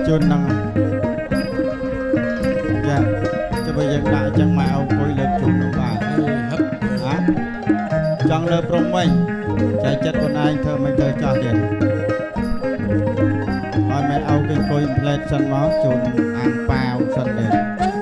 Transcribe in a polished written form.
ជួននឹងយ៉ាចាំបើយើងដាក់ចឹងមកអង្គុយលើជុំនោះបាទហ៎ចង់លើព្រំវិញចែកចិត្តខ្លួនឯងធ្វើមិនធ្វើចោះទៀតឲ្យមែនអង្គអង្គុយផ្លែតសិនមកជូនអាំងប៉ាវសិនទៀត